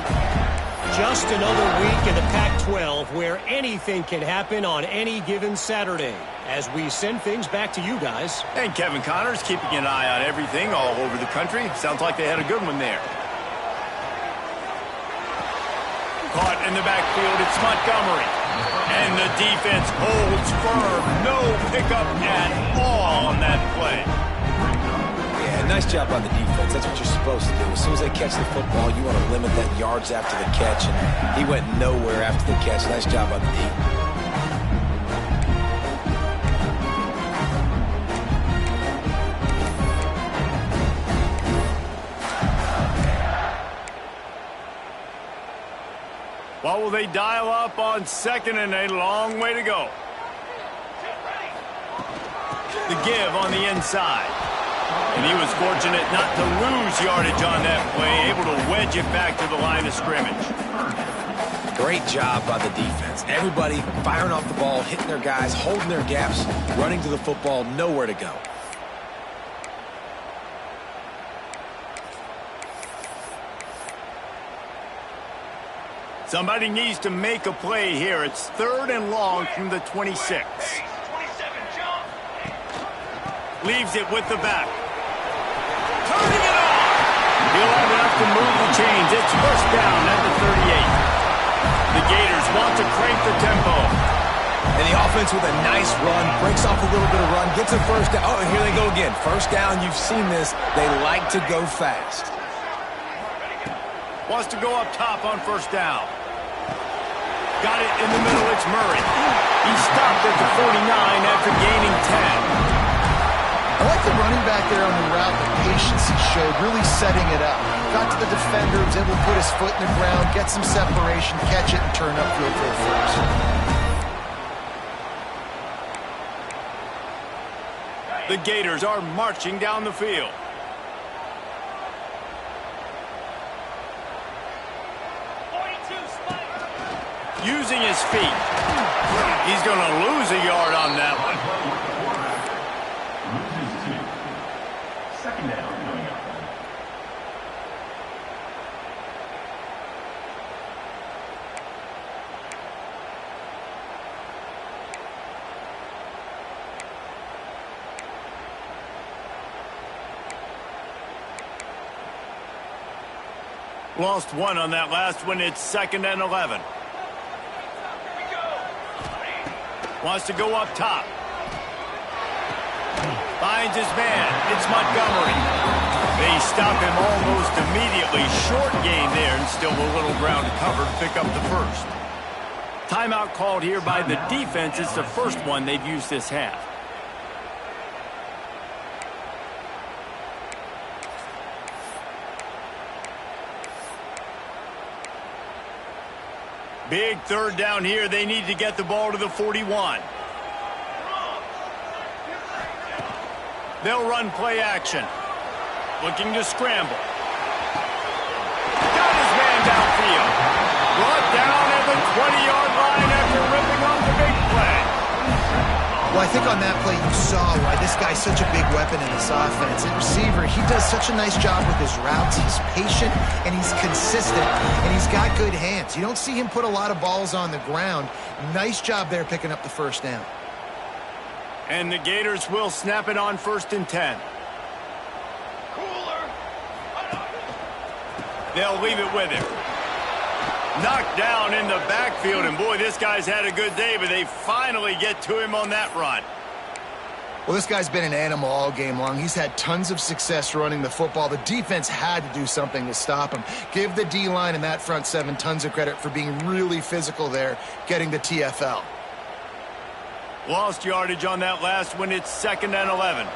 Just another week in the Pac-12 where anything can happen on any given Saturday. As we send things back to you guys. And Kevin Connors keeping an eye on everything all over the country. Sounds like they had a good one there. Caught in the backfield, it's Montgomery. And the defense holds firm. No pickup at all on that play. Yeah, nice job by the defense. That's what you're supposed to do. As soon as they catch the football, you want to limit that yards after the catch. And he went nowhere after the catch. Nice job by the defense. What will they dial up on 2nd and a long way to go? The give on the inside. And he was fortunate not to lose yardage on that play, able to wedge it back to the line of scrimmage. Great job by the defense. Everybody firing off the ball, hitting their guys, holding their gaps, running to the football, nowhere to go. Somebody needs to make a play here. It's 3rd and long from the 26. Leaves it with the back. Turning it on! He'll have enough to move the chains. It's 1st down at the 38. The Gators want to crank the tempo. And the offense with a nice run, breaks off a little bit of run, gets a 1st down. Oh, and here they go again. 1st down, you've seen this. They like to go fast. Wants to go up top on 1st down. Got it in the middle, it's Murray. He stopped at the 49 after gaining 10. I like the running back there on the route, the patience he showed, really setting it up. Got to the defender, was able to put his foot in the ground, get some separation, catch it, and turn upfield for a first. The Gators are marching down the field. Using his feet. He's going to lose a yard on that one. Second down coming up. Lost one on that last one. It's 2nd and 11. Wants to go up top. Finds his man. It's Montgomery. They stop him almost immediately. Short gain there and still a little ground to cover to pick up the first. Timeout called here by the defense. It's the first one they've used this half. Big third down here. They need to get the ball to the 41. They'll run play action. Looking to scramble. Got his man downfield. Brought down at the 20-yard line after ripping off the big play. Well, I think on that play you saw why this guy's such a big weapon in this offense. At receiver, he does such a nice job with his routes. He's patient, and he's consistent, and he's got good hands. You don't see him put a lot of balls on the ground. Nice job there picking up the first down. And the Gators will snap it on 1st and 10. They'll leave it with him. Knocked down in the backfield, and boy, this guy's had a good day, but they finally get to him on that run. Well, this guy's been an animal all game long. He's had tons of success running the football. The defense had to do something to stop him. Give the D-line and that front seven tons of credit for being really physical there, getting the TFL. Lost yardage on that last one. It's 2nd and 11.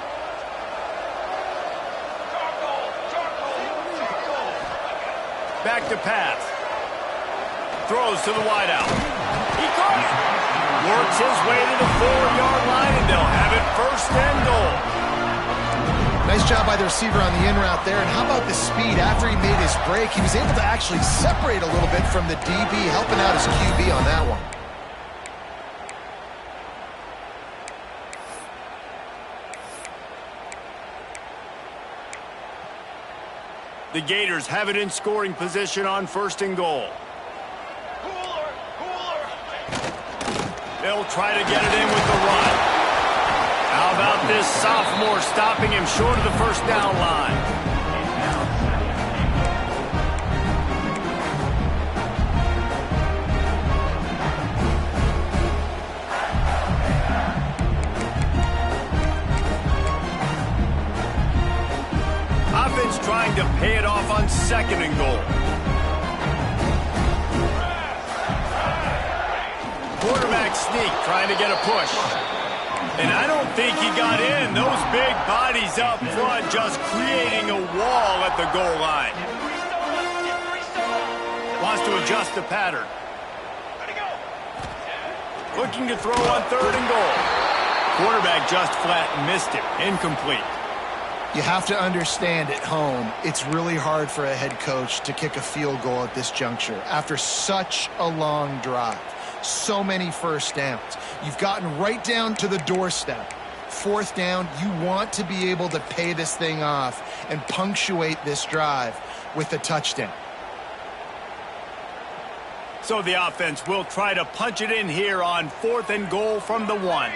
Back to pass. Throws to the wideout. He caught it. Works his way to the 4-yard line, and they'll have it 1st and goal. Nice job by the receiver on the in route there. And how about the speed? After he made his break, he was able to actually separate a little bit from the DB, helping out his QB on that one. The Gators have it in scoring position on 1st and goal. They'll try to get it in with the run. How about this sophomore stopping him short of the 1st down line? Offense trying to pay it off on 2nd and goal. Quarterback sneak, trying to get a push. And I don't think he got in. Those big bodies up front just creating a wall at the goal line. Wants to adjust the pattern. Looking to throw on 3rd and goal. Quarterback just flat missed it. Incomplete. You have to understand at home, it's really hard for a head coach to kick a field goal at this juncture after such a long drive. So many first downs. You've gotten right down to the doorstep. 4th down, you want to be able to pay this thing off and punctuate this drive with a touchdown. So the offense will try to punch it in here on 4th and goal from the 1.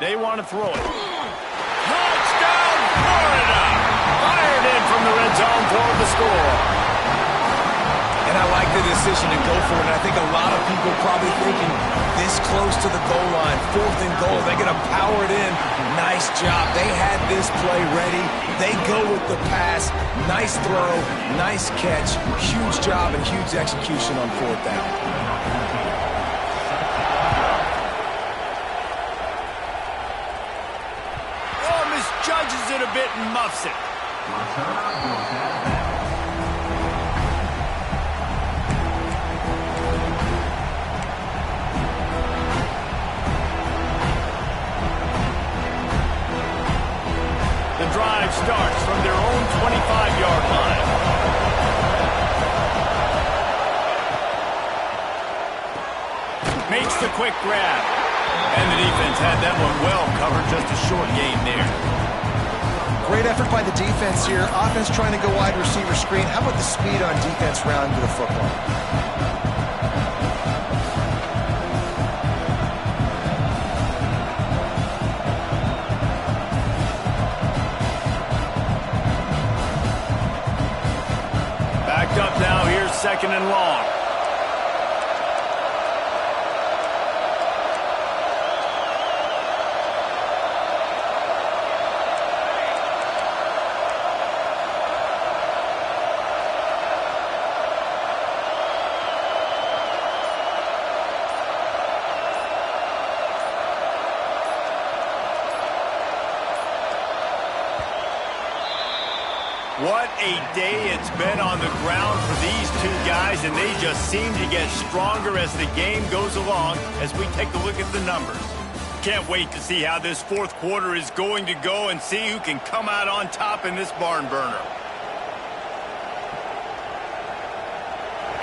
They want to throw it. Touchdown, Florida! Fired in from the red zone for the score. And I like the decision to go for it. And I think a lot of people probably thinking this close to the goal line, 4th and goal, they're going to power it in. Nice job. They had this play ready. They go with the pass. Nice throw, nice catch. Huge job and huge execution on 4th down. Oh, misjudges it a bit and muffs it. The drive starts from their own 25-yard line. Makes the quick grab. And the defense had that one well covered. Just a short gain there. Great effort by the defense here. Offense trying to go wide receiver screen. How about the speed on defense rounding to the football? Backed up now. Here's 2nd and long. What a day it's been on the ground for these two guys, and they just seem to get stronger as the game goes along as we take a look at the numbers. Can't wait to see how this 4th quarter is going to go and see who can come out on top in this barn burner.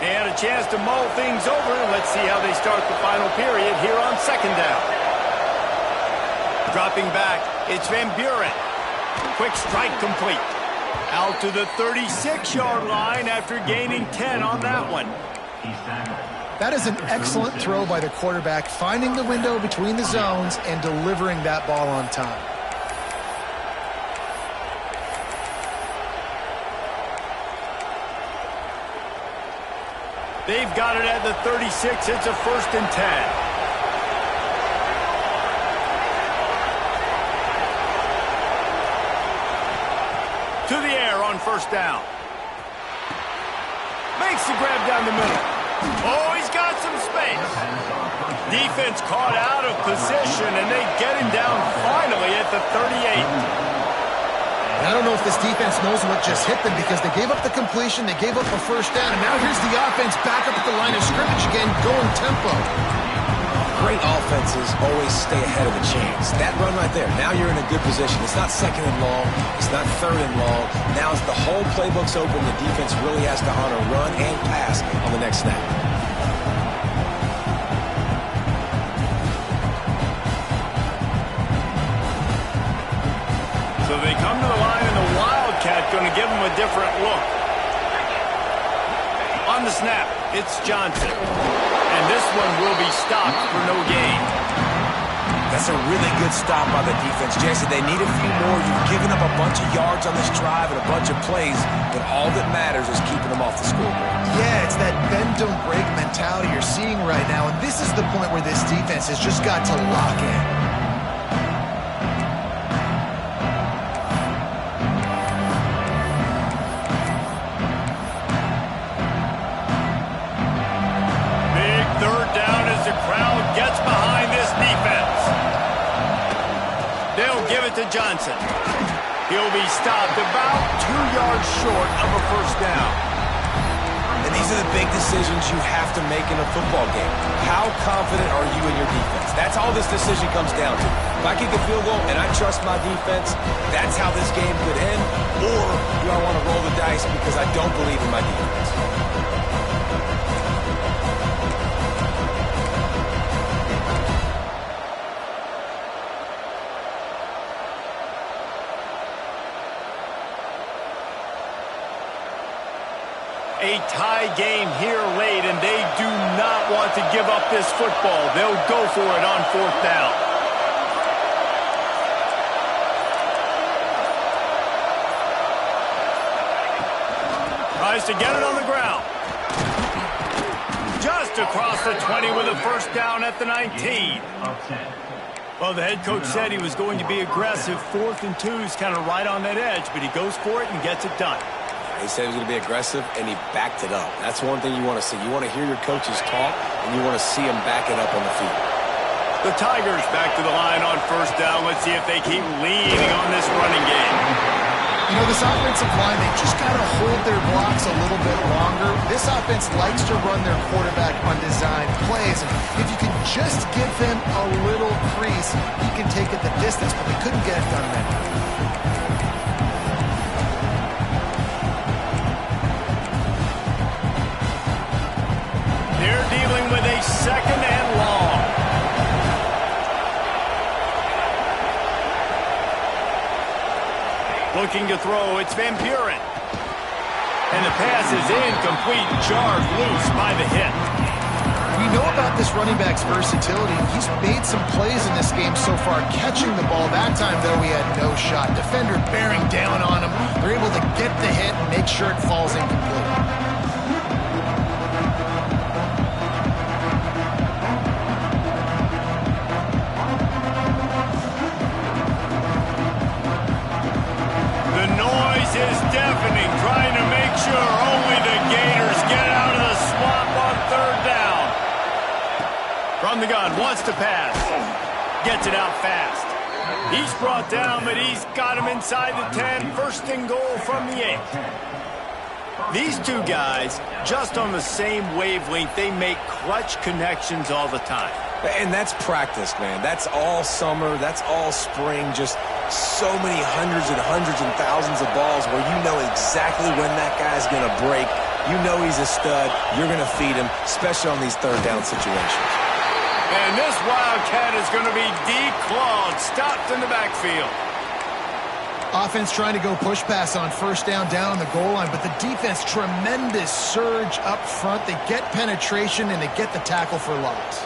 They had a chance to mull things over, and let's see how they start the final period here on 2nd down. Dropping back, it's Van Buren. Quick strike complete. Out to the 36-yard line after gaining 10 on that one. That is an excellent throw by the quarterback, finding the window between the zones and delivering that ball on time. They've got it at the 36. It's a 1st and 10. To the air on 1st down. Makes the grab down the middle. Oh, he's got some space. Defense caught out of position, and they get him down finally at the 38. I don't know if this defense knows what just hit them because they gave up the completion, they gave up a 1st down, and now here's the offense back up at the line of scrimmage again, going tempo. Great offenses always stay ahead of the chains. That run right there, now you're in a good position. It's not 2nd and long. It's not 3rd and long. Now it's the whole playbook's open. The defense really has to honor run and pass on the next snap. So they come to the line, and the Wildcat going to give them a different look. On the snap, it's Johnson. And this one will be stopped for no gain. That's a really good stop by the defense. Jason, they need a few more. You've given up a bunch of yards on this drive and a bunch of plays, but all that matters is keeping them off the scoreboard. Yeah, it's that bend, don't break mentality you're seeing right now, and this is the point where this defense has just got to lock in. To Johnson. He'll be stopped about 2 yards short of a 1st down. And these are the big decisions you have to make in a football game. How confident are you in your defense? That's all this decision comes down to. If I kick a field goal and I trust my defense, that's how this game could end. Or do I want to roll the dice because I don't believe in my defense? A tie game here late, and they do not want to give up this football. They'll go for it on 4th down. Tries to get it on the ground. Just across the 20 with a 1st down at the 19. Well, the head coach said he was going to be aggressive. 4th and 2 is kind of right on that edge, but he goes for it and gets it done. He said he was going to be aggressive, and he backed it up. That's one thing you want to see. You want to hear your coaches talk, and you want to see them back it up on the field. The Tigers back to the line on 1st down. Let's see if they keep leaning on this running game. You know, this offensive line, they just got to hold their blocks a little bit longer. This offense likes to run their quarterback on designed plays. And if you can just give him a little crease, he can take it the distance, but they couldn't get it done then. They're dealing with a 2nd and long. Looking to throw, it's Van Buren. And the pass is incomplete, jarred loose by the hit. We know about this running back's versatility. He's made some plays in this game so far, catching the ball. That time, though, he had no shot. Defender bearing down on him. They're able to get the hit and make sure it falls incomplete. Is deafening, trying to make sure only the Gators get out of the swamp on 3rd down. From the gun, wants to pass. Gets it out fast. He's brought down, but he's got him inside the 10. 1st and goal from the 8. These two guys, just on the same wavelength, they make clutch connections all the time. And that's practice, man. That's all summer. That's all spring. Just so many hundreds and thousands of balls where you know exactly when that guy's going to break. You know he's a stud. You're going to feed him, especially on these 3rd down situations. And this Wildcat is going to be declawed, stopped in the backfield. Offense trying to go push pass on 1st down on the goal line, but the defense, tremendous surge up front. They get penetration, and they get the tackle for loss.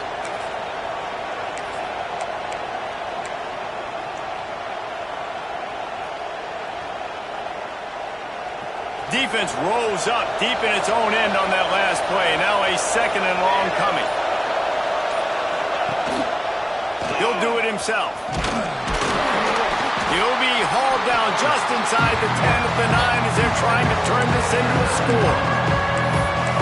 Defense rolls up deep in its own end on that last play. Now a 2nd and long coming. He'll do it himself. He'll be hauled down just inside the 10 of the 9 as they're trying to turn this into a score.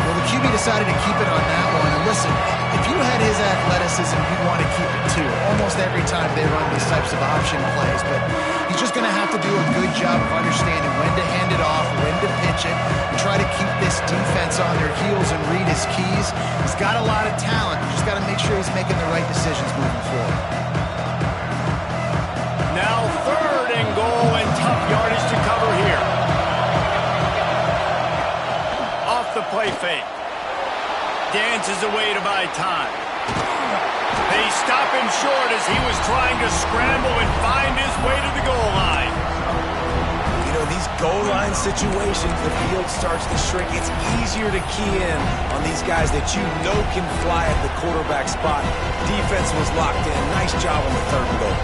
Well, the QB decided to keep it on that one. And listen, if you had his athleticism, you'd want to keep it too. Almost every time they run these types of option plays. But he's just going to have to do a good job of understanding when to hand it off, when to pitch it, and try to keep this defense on their heels and read his keys. He's got a lot of talent. You just got to make sure he's making the right decisions moving forward. Now 3rd and goal, and tough yardage to cover here. Off the play fake. Dances away to buy time. They stop him short as he was trying to scramble and find his way to the goal line. You know, these goal line situations, the field starts to shrink. It's easier to key in on these guys that you know can fly at the quarterback spot. Defense was locked in. Nice job on the 3rd and goal.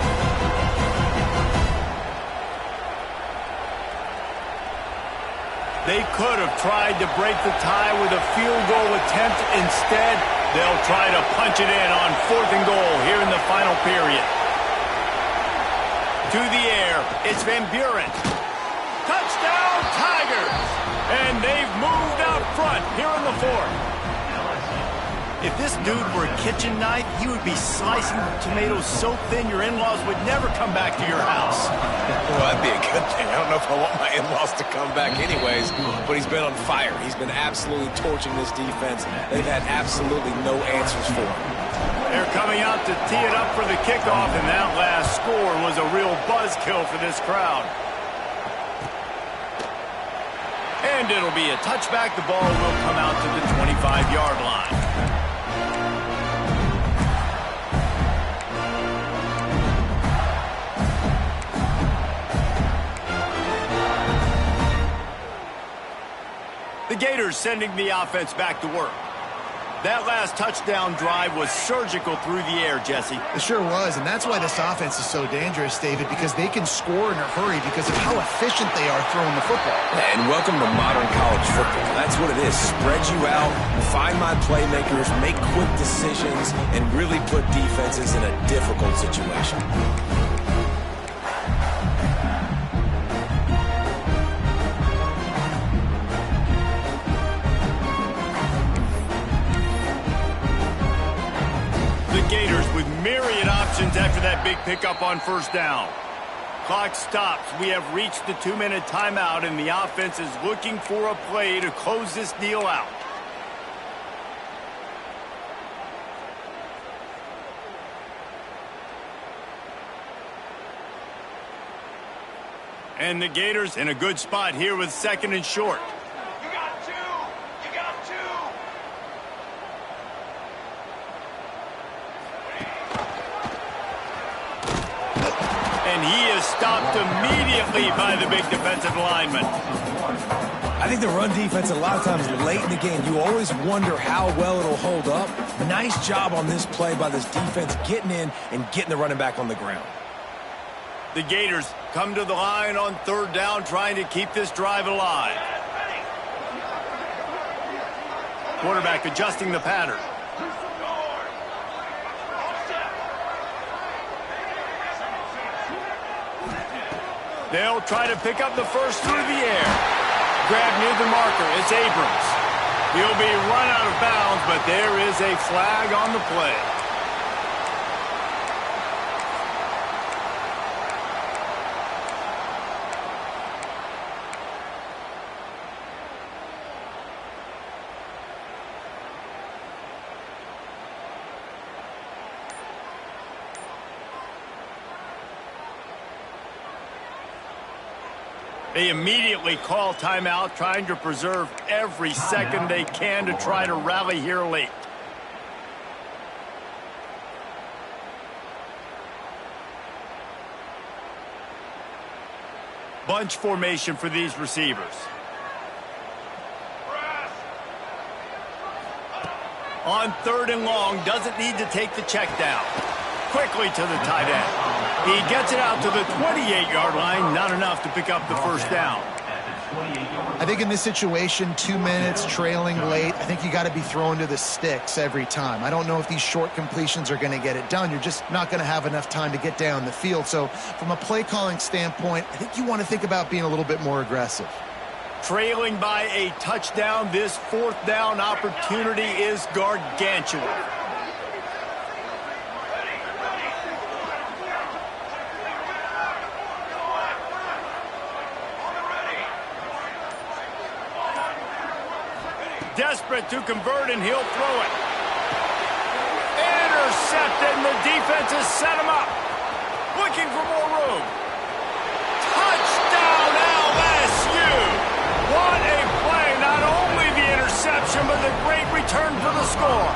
They could have tried to break the tie with a field goal attempt. Instead, they'll try to punch it in on 4th and goal here in the final period. To the air, it's Van Buren. Touchdown, Tigers! And they've moved out front here in the 4th. If this dude were a kitchen knife, he would be slicing tomatoes so thin your in-laws would never come back to your house. Well, that'd be a good thing. I don't know if I want my in-laws to come back anyways, but he's been on fire. He's been absolutely torching this defense. They've had absolutely no answers for him. They're coming out to tee it up for the kickoff, and that last score was a real buzzkill for this crowd. And it'll be a touchback. The ball will come out to the 25-yard line. The Gators sending the offense back to work. That last touchdown drive was surgical through the air, Jesse. It sure was, and that's why this offense is so dangerous, David, because they can score in a hurry because of how efficient they are throwing the football. And welcome to modern college football. That's what it is. Spread you out, find my playmakers, make quick decisions, and really put defenses in a difficult situation. Gators with myriad options after that big pickup on first down. Clock stops. We have reached the 2-minute timeout, and the offense is looking for a play to close this deal out. And the Gators in a good spot here with 2nd and short. And he is stopped immediately by the big defensive lineman. I think the run defense, a lot of times late in the game, you always wonder how well it'll hold up. Nice job on this play by this defense, getting in and getting the running back on the ground. The Gators come to the line on 3rd down, trying to keep this drive alive. Quarterback adjusting the pattern. They'll try to pick up the first through the air. Grab near the marker. It's Abrams. He'll be run out of bounds, but there is a flag on the play. They immediately call timeout, trying to preserve every second they can to try to rally here late. Bunch formation for these receivers. On 3rd and long, doesn't need to take the check down. Quickly to the tight end. He gets it out to the 28-yard line, not enough to pick up the first down. I think in this situation, 2 minutes, trailing late, I think you got to be throwing to the sticks every time. I don't know if these short completions are going to get it done. You're just not going to have enough time to get down the field. So from a play calling standpoint, I think you want to think about being a little bit more aggressive. Trailing by a touchdown, this 4th down opportunity is gargantuan. Desperate to convert, and he'll throw it. Intercepted, and the defense has set him up. Looking for more room. Touchdown, LSU! What a play. Not only the interception, but the great return for the score.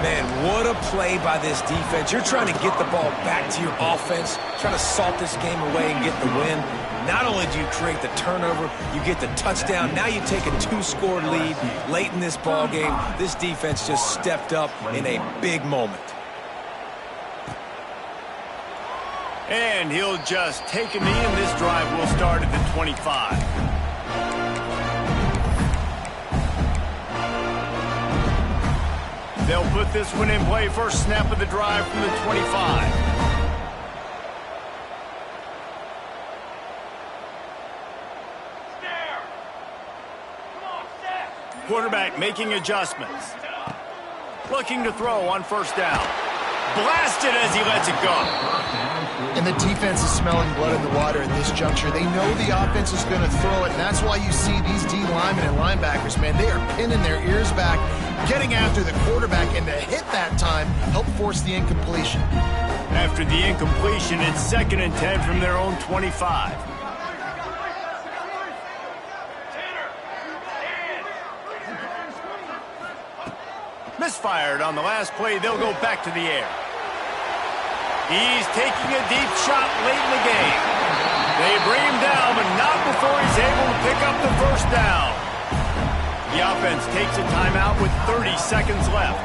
Man, what a play by this defense. You're trying to get the ball back to your offense, trying to salt this game away and get the win. Not only do you create the turnover, you get the touchdown. Now you take a 2-score lead late in this ball game. This defense just stepped up in a big moment. And he'll just take a knee, and this drive will start at the 25. They'll put this one in play. First snap of the drive from the 25. Quarterback making adjustments. Looking to throw on first down. Blasted as he lets it go. And the defense is smelling blood in the water at this juncture. They know the offense is going to throw it, and that's why you see these D linemen and linebackers, man, they are pinning their ears back, getting after the quarterback, and to hit that time, help force the incompletion. After the incompletion, it's 2nd and 10 from their own 25. Misfired on the last play. They'll go back to the air. He's taking a deep shot late in the game. They bring him down, but not before he's able to pick up the first down. The offense takes a timeout with 30 seconds left.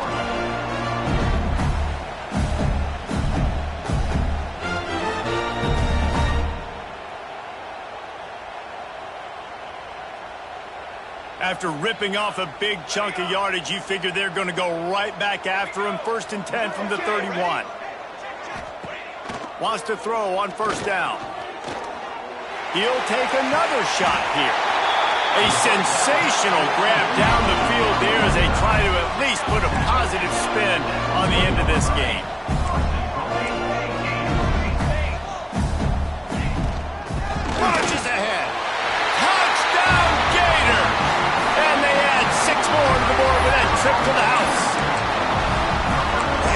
After ripping off a big chunk of yardage, you figure they're going to go right back after him. 1st and 10 from the 31. Wants to throw on 1st down. He'll take another shot here. A sensational grab down the field there as they try to at least put a positive spin on the end of this game. Launches ahead. Touchdown, Gator! And they add 6 more to the board with that trip to the house.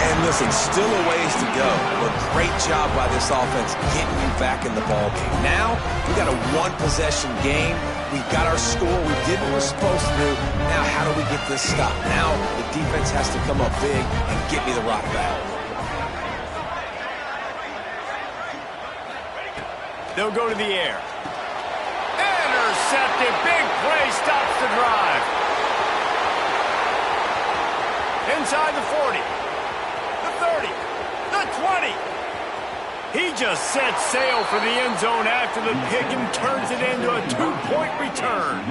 And listen, still a ways to go, but great job by this offense getting you back in the ballgame. Now, we got a one-possession game. We've got our score. We did what we're supposed to do. Now, how do we get this stopped? Now, the defense has to come up big and get me the rock back. They'll go to the air. Intercepted. Big play stops the drive. Inside the 40. The 30. The 20. He just sets sail for the end zone after the pick and turns it into a 2-point return.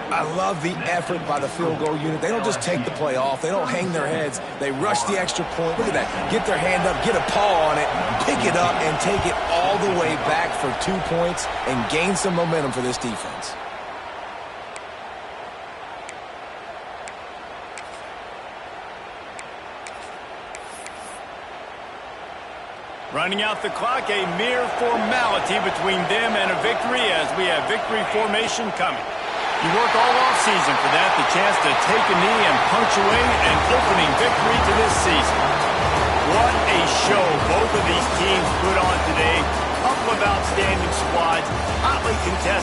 I love the effort by the field goal unit. They don't just take the play off. They don't hang their heads. They rush the extra point. Look at that. Get their hand up, get a paw on it, pick it up, and take it all the way back for 2 points and gain some momentum for this defense. Running out the clock, a mere formality between them and a victory as we have victory formation coming. You work all offseason for that, the chance to take a knee and punctuate an opening victory to this season. What a show both of these teams put on today. Couple of outstanding squads.